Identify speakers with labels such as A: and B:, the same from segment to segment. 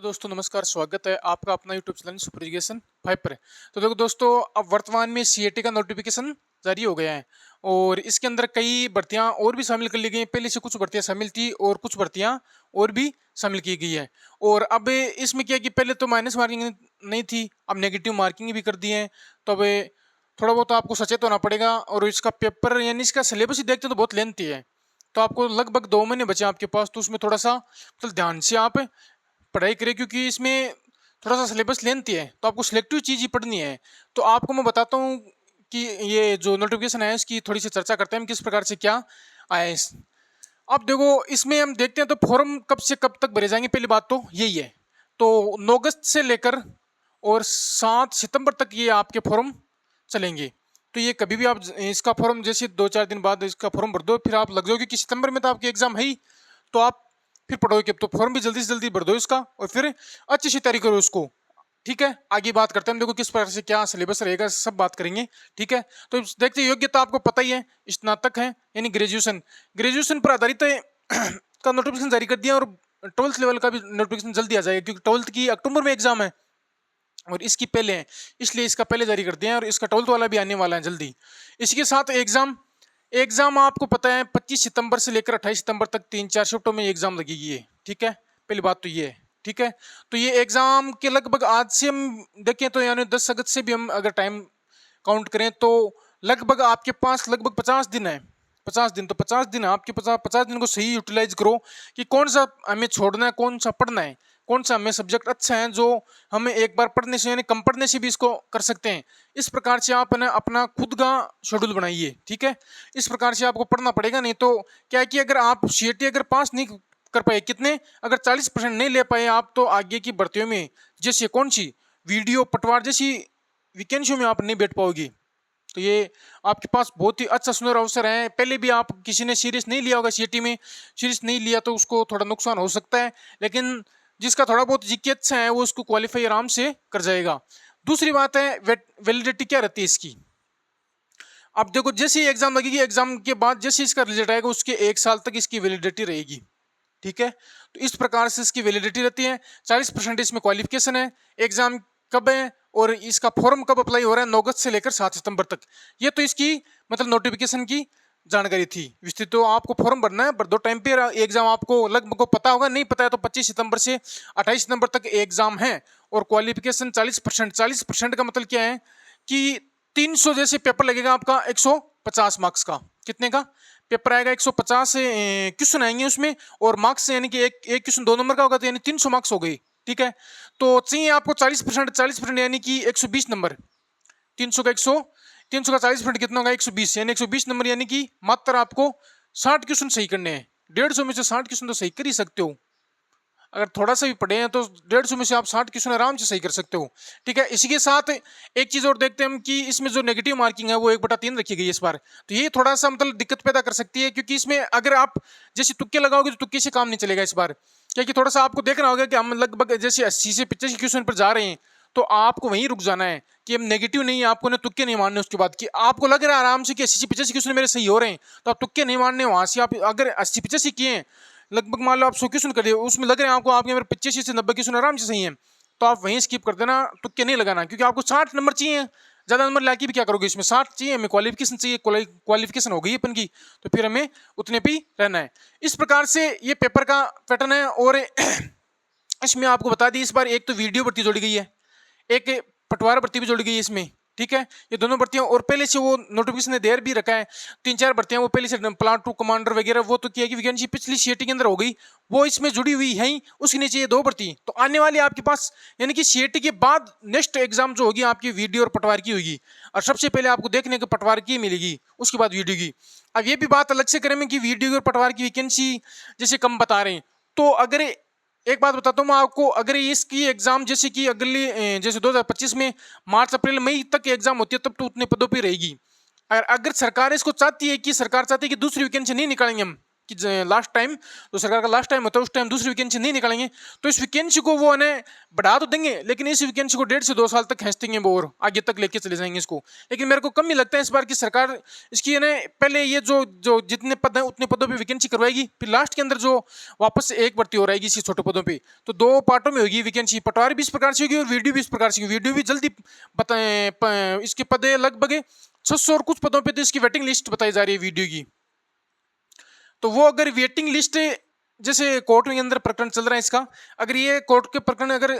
A: दोस्तों नमस्कार, स्वागत है आपका अपना यूट्यूब चैनल सुपर एजुकेशन 5 पर। तो देखो दोस्तों, अब वर्तमान में सीएटी का नोटिफिकेशन जारी हो गया है और इसके अंदर कई भर्तियां और भी शामिल कर ली गई हैं। पहले से कुछ भर्तियां शामिल थी और कुछ भर्तियां और भी शामिल की गई है। और अब इसमें क्या है कि पहले तो माइनस मार्किंग नहीं थी, अब नेगेटिव मार्किंग भी कर दी है। तो अब थोड़ा बहुत आपको सचेत होना पड़ेगा। और इसका पेपर यानी इसका सिलेबस ही देखते तो बहुत लेंथी है, तो आपको लगभग 2 महीने बचे आपके पास। तो उसमें थोड़ा सा मतलब ध्यान से आप पढ़ाई करें, क्योंकि इसमें थोड़ा सा सिलेबस लेंथी है, तो आपको सिलेक्टिव चीज़ ही पढ़नी है। तो आपको मैं बताता हूँ कि ये जो नोटिफिकेशन है इसकी थोड़ी सी चर्चा करते हैं, किस प्रकार से क्या आया है। अब देखो, इसमें हम देखते हैं तो फॉर्म कब से कब तक भरे जाएंगे, पहली बात तो यही है। तो 9 अगस्त से लेकर और 7 सितंबर तक ये आपके फॉर्म चलेंगे। तो ये कभी भी आप इसका फॉर्म जैसे 2-4 दिन बाद इसका फॉर्म भर दो, फिर आप लग जाओगे कि सितंबर में तो आपके एग्जाम है ही, तो आप फिर पढ़ोगे। तो फॉर्म भी जल्दी से जल्दी भर दो इसका और फिर अच्छी सी तैयारी करो उसको। ठीक है, आगे बात करते हैं हम। देखो किस प्रकार से क्या सिलेबस रहेगा, सब बात करेंगे। ठीक है, तो देखते हैं, योग्यता आपको पता ही है, स्नातक है यानी ग्रेजुएशन। ग्रेजुएशन पर आधारित का नोटिफिकेशन जारी कर दिया और 12th लेवल का भी नोटिफिकेशन जल्दी आ जाएगा, क्योंकि 12th की अक्टूबर में एग्जाम है और इसकी पहले है, इसलिए इसका पहले जारी कर दिया है। और इसका 12th वाला भी आने वाला है जल्दी। इसी के साथ एग्जाम एग्जाम आपको पता है 25 सितंबर से लेकर 28 सितंबर तक 3-4 शिफ्टों में एग्जाम लगेगी ये। ठीक है, पहली बात तो ये है। ठीक है, तो ये एग्जाम के लगभग आज से हम देखें तो यानी 10 अगस्त से भी हम अगर टाइम काउंट करें तो लगभग आपके पास लगभग 50 दिन है। 50 दिन, तो 50 दिन है आपके पास। 50 दिन को सही यूटिलाइज करो कि कौन सा हमें छोड़ना है, कौन सा पढ़ना है, कौन सा हमें सब्जेक्ट अच्छा है जो हमें एक बार पढ़ने से यानी कम पढ़ने से भी इसको कर सकते हैं। इस प्रकार से आप ना अपना खुद का शेड्यूल बनाइए। ठीक है, इस प्रकार से आपको पढ़ना पड़ेगा। नहीं तो क्या है कि अगर आप सीएटी अगर पास नहीं कर पाए, कितने अगर 40% नहीं ले पाए आप, तो आगे की भर्तियों में जैसे कौन सी वीडियो पटवार जैसी वैकेंसियों में आप नहीं बैठ पाओगे। तो ये आपके पास बहुत ही अच्छा सुंदर अवसर है। पहले भी आप किसी ने सीरियस नहीं लिया होगा, सीएटी में सीरियस नहीं लिया तो उसको थोड़ा नुकसान हो सकता है, लेकिन जिसका थोड़ा बहुत जीके अच्छा है वो उसको क्वालिफाई आराम से कर जाएगा। दूसरी बात है वैलिडिटी क्या रहती है इसकी। अब देखो, जैसे ही एग्जाम लगेगी, एग्जाम के बाद जैसे इसका रिजल्ट आएगा उसके 1 साल तक इसकी वैलिडिटी रहेगी। ठीक है, तो इस प्रकार से इसकी वैलिडिटी रहती है। 40% इसमें क्वालिफिकेशन है। एग्जाम कब है और इसका फॉर्म कब अप्लाई हो रहा है, 9 अगस्त से लेकर 7 सितंबर तक। ये तो इसकी मतलब नोटिफिकेशन की जानकारी थी विस्तृत। तो आपको फॉर्म भरना है, भर दो टाइम पे। एग्जाम आपको लगभग को पता होगा, नहीं पता है तो 25 सितंबर से 28 सितंबर तक एग्जाम है। और क्वालिफिकेशन 40%। 40% का मतलब क्या है कि 300 जैसे पेपर लगेगा आपका 150 मार्क्स का। कितने का पेपर आएगा? 150 क्वेश्चन आएंगे उसमें, और मार्क्स यानी कि एक एक क्वेश्चन 2 नंबर का होगा, तो यानी 300 मार्क्स हो गई। ठीक है, तो चाहिए आपको 40%। 40% यानी कि 120 नंबर। 300 का 100, 300 का 40% कितना होगा? 120, यानी 120 नंबर, यानी कि मात्र आपको 60 क्वेश्चन सही करने हैं। 150 में से 60 क्वेश्चन तो सही कर ही सकते हो। अगर थोड़ा सा भी पढ़े हैं तो 150 में से आप 60 क्वेश्चन आराम से सही कर सकते हो। ठीक है, इसी के साथ एक चीज और देखते हैं हम कि इसमें जो नेगेटिव मार्किंग है वो 1/3 रखी गई है इस बार। तो ये थोड़ा सा मतलब दिक्कत पैदा कर सकती है, क्योंकि इसमें अगर आप जैसे तुक्के लगाओगे तो तुक्के से काम नहीं चलेगा इस बार। क्योंकि थोड़ा सा आपको देखना होगा कि हम लगभग जैसे 80 से 85 क्वेश्चन पर जा रहे हैं, तो आपको वहीं रुक जाना है कि हम नेगेटिव नहीं, आपको ने तुक्के नहीं मारने। उसके बाद कि आपको लग रहा है आराम से कि 80 से 85 क्वेश्चन मेरे सही हो रहे हैं, तो आप तुक्के नहीं मारने। वहां से आप अगर 80-85 किए हैं, लगभग मान लो आप 100 क्वेश्चन कर दिए, उसमें लग रहे हैं आपको आपके मेरे 85 से 90 क्वेश्चन आराम से सही हैं, तो आप वहीं स्किप कर देना, तुक्के नहीं लगाना। क्योंकि आपको 60 नंबर चाहिए। ज़्यादा नंबर लाके भी क्या करोगे, इसमें 60 चाहिए हमें, क्वालिफिकेशन चाहिए। क्वालिफिकेशन हो गई अपन की, तो फिर हमें उतने पे ही रहना है। इस प्रकार से ये पेपर का पैटर्न है। और इसमें आपको बता दी, इस बार एक तो वीडियो भर्ती जोड़ी गई है, एक पटवार भर्ती भी जोड़ी गई है इसमें। ठीक है, ये दोनों भर्तियां, और पहले से वो नोटिफिकेशन ने देर भी रखा है। 3-4 भर्तियां वो पहले से प्लाट 2 कमांडर वगैरह वो तो किया कि वैकेंसी पिछली सीएटी के अंदर हो गई, वो इसमें जुड़ी हुई है ही। उसके नीचे ये 2 भर्ती तो आने वाली आपके पास, यानी कि सीएटी के बाद नेक्स्ट एग्जाम जो होगी आपकी वीडियो और पटवार की होगी। और सबसे पहले आपको देखने को पटवार की मिलेगी, उसके बाद वीडियो की। अब ये भी बात अलग से करें कि वीडियो और पटवार की वैकेंसी जैसे कम बता रहे हैं, तो अगर एक बात बताता हूँ मैं आपको, अगर इसकी एग्जाम जैसे कि अगली जैसे 2025 में मार्च अप्रैल मई तक एग्जाम होती है, तब तो उतने पदों पे रहेगी। अगर सरकार इसको चाहती है कि सरकार चाहती है कि दूसरी वैकेंसी नहीं निकालेंगे हम, कि लास्ट टाइम जो सरकार का लास्ट टाइम होता है उस टाइम दूसरी वैकेंसी नहीं निकालेंगे, तो इस वैकेंसी को वो उन्हें बढ़ा तो देंगे, लेकिन इस वैकेंसी को 1.5 से 2 साल तक खींचेंगे वो और आगे तक लेके चले जाएंगे इसको। लेकिन मेरे को कम ही लगता है इस बार की सरकार इसकी पहले ये जो जो जितने पद हैं उतने पदों पे वैकेंसी करवाएगी, फिर लास्ट के अंदर जो वापस से एक भर्ती हो रहेगी इसी छोटे पदों पे, तो 2 पार्टों में होगी वैकेंसी। पटवारी भी इस प्रकार से होगी और वीडियो भी इस प्रकार से होगी। वीडियो भी जल्दी बताएं, इसके पद लगभग 600 और कुछ पदों पे तो इसकी वेटिंग लिस्ट बताई जा रही है वीडियो की। तो वो अगर वेटिंग लिस्ट, जैसे कोर्ट के अंदर प्रकरण चल रहा है इसका, अगर ये कोर्ट के प्रकरण अगर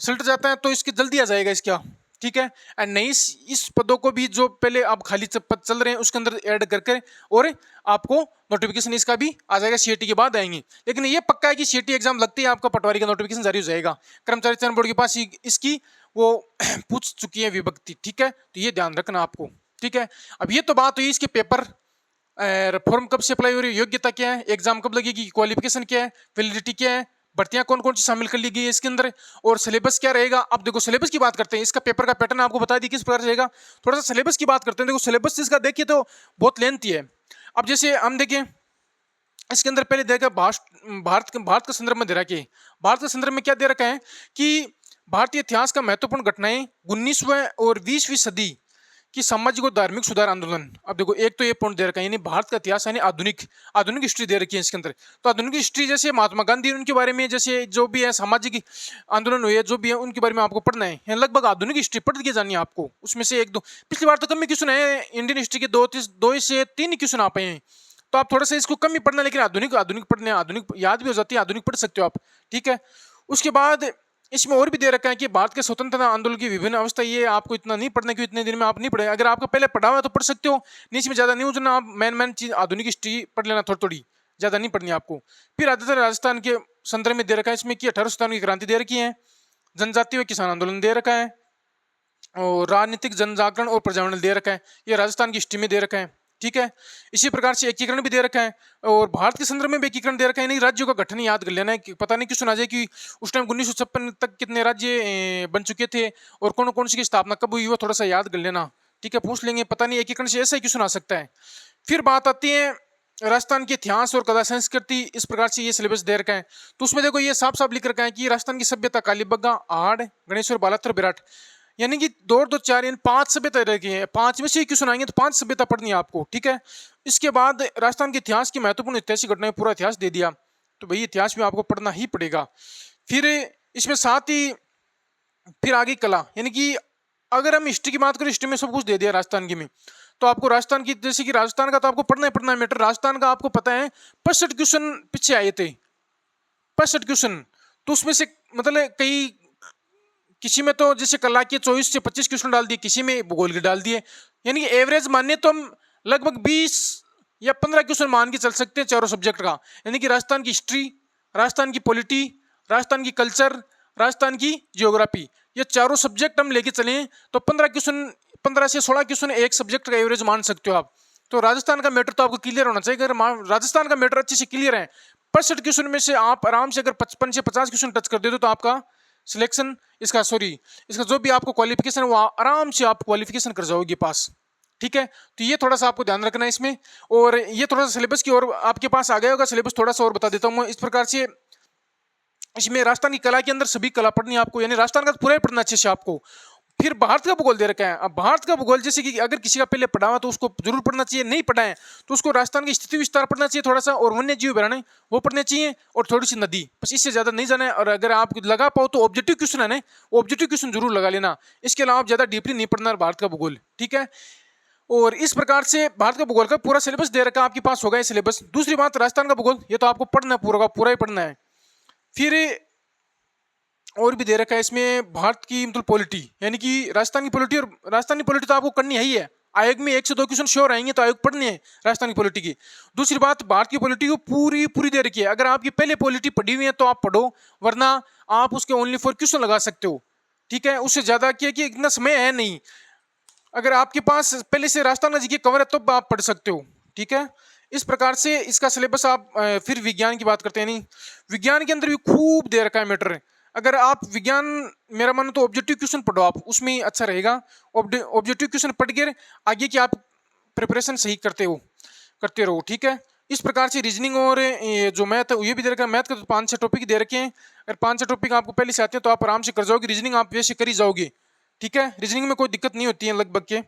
A: सलट जाता है तो इसके जल्दी आ जाएगा इसका, ठीक है। एंड नहीं इस पदों को भी जो पहले अब खाली पद चल रहे हैं उसके अंदर ऐड करके और आपको नोटिफिकेशन इसका भी आ जाएगा, सीएटी के बाद आएंगे। लेकिन ये पक्का है कि सीएटी एग्जाम लगती है आपका पटवारी का नोटिफिकेशन जारी हो जाएगा। कर्मचारी चयन बोर्ड के पास इसकी वो पूछ चुकी है विभक्ति, ठीक है, तो ये ध्यान रखना आपको, ठीक है। अब ये तो बात हुई इसके पेपर, फॉर्म कब से अप्लाई हो रही है, योग्यता क्या है, एग्जाम कब लगेगी, क्वालिफिकेशन क्या है, वैलिडिटी क्या है, भर्तियां कौन कौन सी शामिल कर ली गई है इसके अंदर, और सिलेबस क्या रहेगा। अब देखो सिलेबस की बात करते हैं, इसका पेपर का पैटर्न आपको बता दी किस प्रकार रहेगा। थोड़ा सा सिलेबस की बात करते हैं। देखो सिलेबस इसका देखिए तो बहुत लेंथी है। अब जैसे हम देखें इसके अंदर पहले देखा भारत का संदर्भ में दे रखा है। भारत के संदर्भ में क्या दे रखा है कि भारतीय इतिहास का महत्वपूर्ण घटनाएं 19वीं और 20वीं सदी कि सामाजिक और धार्मिक सुधार आंदोलन। अब देखो एक तो ये पॉइंट दे रखा है, यानी भारत का इतिहास यानी आधुनिक हिस्ट्री दे रखी है इसके अंदर। तो आधुनिक हिस्ट्री जैसे महात्मा गांधी उनके बारे में, जैसे जो भी है सामाजिक आंदोलन हुए जो भी है उनके बारे में आपको पढ़ना है। लगभग आधुनिक हिस्ट्री पढ़ के जानी है आपको। उसमें से एक दो पिछली बार तो कम ही क्वेश्चन है इंडियन हिस्ट्री के, 2 से 3 क्वेश्चन आ पाए हैं, तो आप थोड़ा सा इसको कम ही पढ़ना, लेकिन आधुनिक पढ़ने, आधुनिक याद भी हो जाती है, आधुनिक पढ़ सकते हो आप, ठीक है। उसके बाद इसमें और भी दे रखा है कि भारत के स्वतंत्रता आंदोलन की विभिन्न अवस्था। ये आपको इतना नहीं पढ़ना कि इतने दिन में आप नहीं पढ़े, अगर आपको पहले पढ़ा हुआ है तो पढ़ सकते हो, नहीं इसमें ज्यादा नहीं उतना, आप मेन चीज आधुनिक हिस्ट्री पढ़ लेना, थोड़ी थोड़ी, ज्यादा नहीं पढ़नी आपको। फिर आदित्य राजस्थान के संदर्भ में दे रखा है इसमें कि 1857 की क्रांति दे रखी है, जनजातीय व किसान आंदोलन दे रखा है, और राजनीतिक जन जागरण और पर्यावरण दे रखा है, ये राजस्थान की हिस्ट्री में दे रखा है, ठीक है। इसी प्रकार से एकीकरण भी दे रखा है, और भारत के संदर्भ में भी एकीकरण दे रखा है। नहीं राज्यों का गठन याद कर लेना है कि पता नहीं क्यों सुना जाए कि उस टाइम 1956 तक कितने राज्य बन चुके थे और कौन कौन सी की स्थापना कब हुई, वो थोड़ा सा याद कर लेना, ठीक है, पूछ लेंगे, पता नहीं एकीकरण से ऐसा ही क्यों सुना सकता है। फिर बात आती है राजस्थान के इतिहास और कला संस्कृति, इस प्रकार से ये सिलेबस दे रखा है। तो उसमें देखो ये साफ साफ लिख रखा है कि राजस्थान की सभ्यता कालीबंगा, आहड़, गणेश्वर, बालाथर, विराट, यानी कि 2 2 4 इन 5 सभ्यता रखी है। 5 में से क्यों सुनाएंगे तो 5 सभ्यता पढ़नी है आपको, ठीक है। इसके बाद राजस्थान के इतिहास की महत्वपूर्ण ऐतिहासिक घटनाएं, पूरा इतिहास दे दिया, तो भाई इतिहास में आपको पढ़ना ही पड़ेगा। फिर इसमें साथ ही फिर आगे कला, यानी कि अगर हम हिस्ट्री की बात करें, हिस्ट्री में सब कुछ दे दिया राजस्थान की में, तो आपको राजस्थान की, जैसे कि राजस्थान का तो आपको पढ़ना ही पढ़ना है मैटर। राजस्थान का आपको पता है 65 क्वेश्चन पीछे आए थे, 65 क्वेश्चन, तो उसमें से मतलब कई, किसी में तो जैसे कला के 24 से 25 क्वेश्चन डाल दिए, किसी में भूगोल के डाल दिए, यानी कि एवरेज मानने तो हम लगभग 20 या 15 क्वेश्चन मान के चल सकते हैं चारों सब्जेक्ट का। यानी कि राजस्थान की हिस्ट्री, राजस्थान की पॉलिटी, राजस्थान की कल्चर, राजस्थान की जियोग्राफी, ये चारों सब्जेक्ट हम लेके चले तो 15 से 16 क्वेश्चन एक सब्जेक्ट का एवरेज मान सकते हो आप। तो राजस्थान का मैटर तो आपको क्लियर होना चाहिए। अगर राजस्थान का मैटर अच्छे से क्लियर है, 65 क्वेश्चन में से आप आराम से अगर 55 से 50 क्वेश्चन टच कर दे तो आपका सिलेक्शन, इसका जो भी आपको क्वालिफिकेशन वो आराम से आप क्वालिफिकेशन कर जाओगे पास, ठीक है। तो ये थोड़ा सा आपको ध्यान रखना है इसमें। और ये थोड़ा सा सिलेबस की ओर आपके पास आ गया होगा, सिलेबस थोड़ा सा और बता देता हूँ। इस प्रकार से इसमें राजस्थान की कला के अंदर सभी कला पढ़नी है आपको, यानी राजस्थान का पूरा ही पढ़ना अच्छे से आपको। फिर भारत का भूगोल दे रखा है। अब भारत का भूगोल जैसे कि अगर किसी का पहले पढ़ा हुआ तो उसको जरूर पढ़ना चाहिए, नहीं पढ़ा है तो उसको राजस्थान की स्थिति विस्तार पढ़ना चाहिए थोड़ा सा, और वन्य जीव अभयारण्य वो पढ़ने चाहिए, और थोड़ी सी नदी, बस इससे ज्यादा नहीं जाना है। और अगर आप लगा पाओ तो ऑब्जेक्टिव क्वेश्चन है ना, ऑब्जेक्टिव क्वेश्चन जरूर लगा लेना। इसके अलावा आप ज्यादा डीपली नहीं पढ़ना भारत का भूगोल, ठीक है। और इस प्रकार से भारत का भूगोल का पूरा सिलेबस दे रखा है, आपके पास होगा ये सिलेबस। दूसरी बात राजस्थान का भूगोल, ये तो आपको पढ़ना है, पूरा का पूरा ही पढ़ना है। फिर और भी दे रखा है इसमें भारत की मतलब पॉलिटी, यानी कि राजस्थान की पॉलिटी, और राजस्थान की पॉलिटी तो आपको करनी है ही है। आयोग में 1 से 2 क्वेश्चन श्योर आएंगे, तो आयोग पढ़नी है राजस्थान की पॉलिटी की। दूसरी बात भारत की पॉलिटी को पूरी दे रखी है। अगर आपकी पहले पॉलिटी पढ़ी हुई है तो आप पढ़ो, वरना आप उसके ओनली 4 क्वेश्चन लगा सकते हो, ठीक है। उससे ज्यादा क्या कि इतना समय है नहीं। अगर आपके पास पहले से राजस्थान का जीके कवर है तो आप पढ़ सकते हो, ठीक है। इस प्रकार से इसका सिलेबस आप फिर विज्ञान की बात करते हैं। नहीं, विज्ञान के अंदर भी खूब दे रखा है मैटर। अगर आप विज्ञान, मेरा मानो तो ऑब्जेक्टिव क्वेश्चन पढ़ो आप, उसमें अच्छा रहेगा। ऑब्जेक्टिव क्वेश्चन पढ़ के आगे की आप प्रिपरेशन सही करते रहो, ठीक है। इस प्रकार से रीजनिंग और ये जो मैथ है ये भी दे रखा है। मैथ के तो 5-6 टॉपिक दे रखे हैं। अगर 5-6 टॉपिक आपको पहले से आते हैं तो आप आराम से कर जाओगे, रीजनिंग आप वैसे कर ही जाओगे। ठीक है, रीजनिंग में कोई दिक्कत नहीं होती है लगभग के।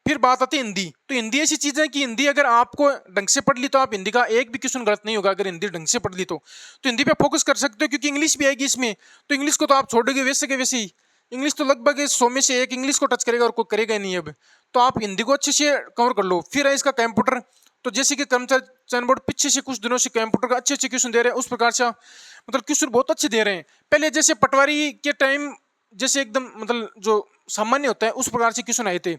A: फिर बात आती है हिंदी। तो हिंदी ऐसी चीज है कि हिंदी अगर आपको ढंग से पढ़ ली तो आप हिंदी का एक भी क्वेश्चन गलत नहीं होगा, अगर हिंदी ढंग से पढ़ ली तो हिंदी पे फोकस कर सकते हो, क्योंकि इंग्लिश भी आएगी इसमें। तो इंग्लिश को तो आप छोड़ोगे वैसे के वैसे ही। इंग्लिश तो लगभग 100 में से एक इंग्लिश को टच करेगा और कोई करेगा ही नहीं अब। तो आप हिंदी को अच्छे से कवर कर लो। फिर है इसका कंप्यूटर। तो जैसे कि कर्मचारी चयन बोर्ड पीछे से कुछ दिनों से कंप्यूटर का अच्छे अच्छे क्वेश्चन दे रहे हैं, उस प्रकार से मतलब क्वेश्चन बहुत अच्छे दे रहे हैं। पहले जैसे पटवारी के टाइम जैसे एकदम मतलब जो सामान्य होता है उस प्रकार से क्वेश्चन आए थे।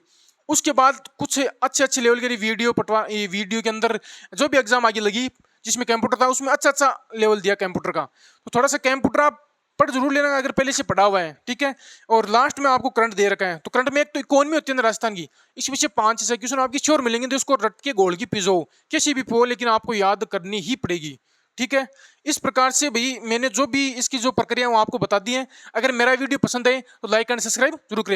A: उसके बाद कुछ अच्छे अच्छे लेवल के वीडियो के अंदर जो भी एग्जाम आगे लगी जिसमें कंप्यूटर था उसमें अच्छा अच्छा लेवल दिया कंप्यूटर का। तो थोड़ा सा कंप्यूटर आप पढ़ जरूर लेना अगर पहले से पढ़ा हुआ है। ठीक है, और लास्ट में आपको करंट दे रखा है। तो करंट में एक तो इकोनॉमी होती है ना राजस्थान की, इस विषय 5-6 क्वेश्चन आपकी श्योर मिलेंगे, तो उसको रट के घोल की पिजो कैसी भी पो, लेकिन आपको याद करनी ही पड़ेगी। ठीक है, इस प्रकार से भाई मैंने जो भी इसकी जो प्रक्रिया वो आपको बता दी है। अगर मेरा वीडियो पसंद आए तो लाइक एंड सब्सक्राइब जरूर करें।